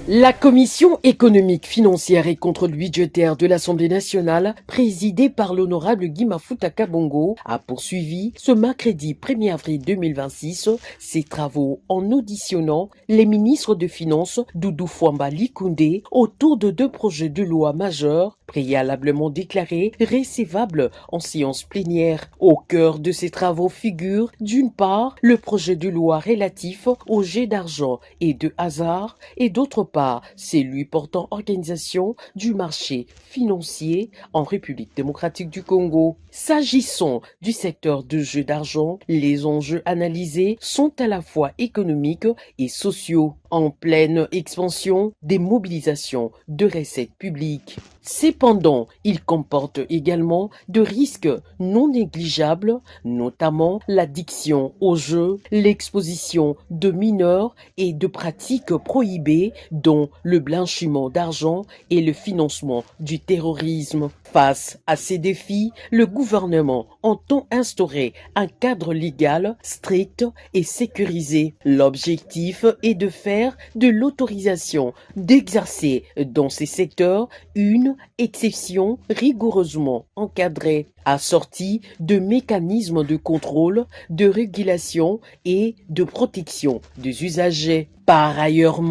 La commission économique, financière et contrôle budgétaire de l'Assemblée nationale, présidée par l'honorable Guy Mafuta Kabongo, a poursuivi ce mercredi 1er avril 2026 ses travaux en auditionnant les ministres de Finances Doudou Fwamba Likoundé autour de deux projets de loi majeurs préalablement déclarés récevables en séance plénière. Au cœur de ces travaux figure, d'une part, le projet de loi relatif aux jets d'argent et de hasard et d'autre part, celui portant organisation du marché financier en République démocratique du Congo. S'agissant du secteur de jeux d'argent, les enjeux analysés sont à la fois économiques et sociaux. En pleine expansion des mobilisations de recettes publiques. Cependant, il comporte également de risques non négligeables, notamment l'addiction aux jeux, l'exposition de mineurs et de pratiques prohibées, dont le blanchiment d'argent et le financement du terrorisme. Face à ces défis, le gouvernement entend instaurer un cadre légal strict et sécurisé. L'objectif est de faire de l'autorisation d'exercer dans ces secteurs une exception rigoureusement encadrée, assortie de mécanismes de contrôle, de régulation et de protection des usagers. Par ailleurs,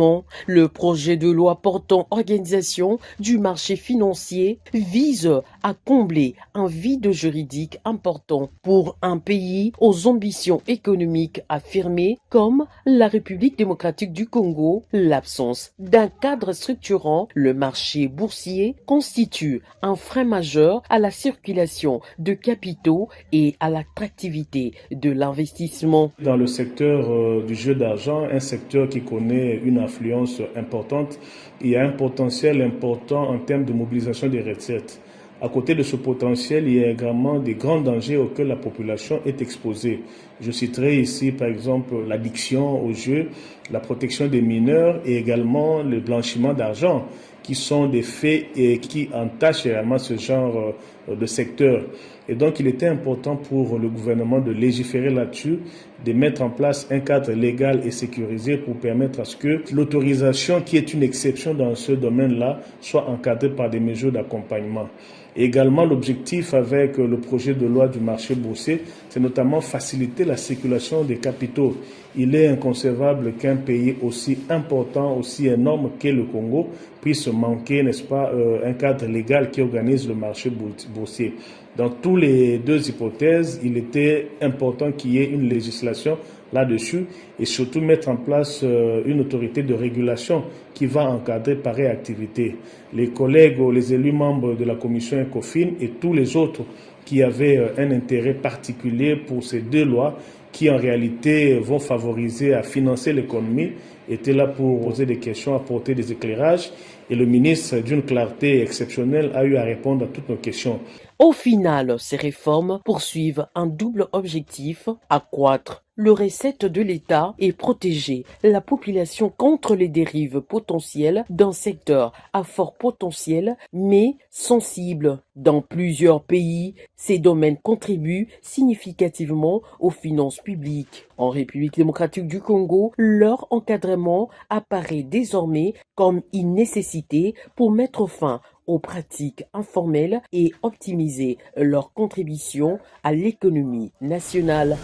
le projet de loi portant organisation du marché financier vise à combler un vide juridique important pour un pays aux ambitions économiques affirmées comme la République démocratique du Congo. L'absence d'un cadre structurant le marché boursier constitue un frein majeur à la circulation de capitaux et à l'attractivité de l'investissement. Dans le secteur du jeu d'argent, un secteur qui connaît une influence importante, il y a un potentiel important en termes de mobilisation des recettes. À côté de ce potentiel, il y a également des grands dangers auxquels la population est exposée. Je citerai ici par exemple l'addiction aux jeux, la protection des mineurs et également le blanchiment d'argent, qui sont des faits et qui entachent réellement ce genre de secteur. Et donc il était important pour le gouvernement de légiférer là-dessus, de mettre en place un cadre légal et sécurisé pour permettre à ce que l'autorisation, qui est une exception dans ce domaine-là, soit encadrée par des mesures d'accompagnement. Également, l'objectif avec le projet de loi du marché boursier, c'est notamment faciliter la circulation des capitaux. Il est inconcevable qu'un pays aussi important, aussi énorme qu'est le Congo puisse manquer, n'est-ce pas, un cadre légal qui organise le marché boursier. Dans toutes les deux hypothèses, il était important qu'il y ait une législation là-dessus et surtout mettre en place une autorité de régulation qui va encadrer pareille activité. Les collègues ou les élus membres de la commission ECOFIN et tous les autres qui avaient un intérêt particulier pour ces deux lois qui en réalité vont favoriser à financer l'économie étaient là pour poser des questions, apporter des éclairages et le ministre, d'une clarté exceptionnelle, a eu à répondre à toutes nos questions. Au final, ces réformes poursuivent un double objectif, accroître le recette de l'État et protéger la population contre les dérives potentielles d'un secteur à fort potentiel mais sensible. Dans plusieurs pays, ces domaines contribuent significativement aux finances publiques. En République démocratique du Congo, leur encadrement apparaît désormais comme une nécessité pour mettre fin aux pratiques informelles et optimiser leur contribution à l'économie nationale.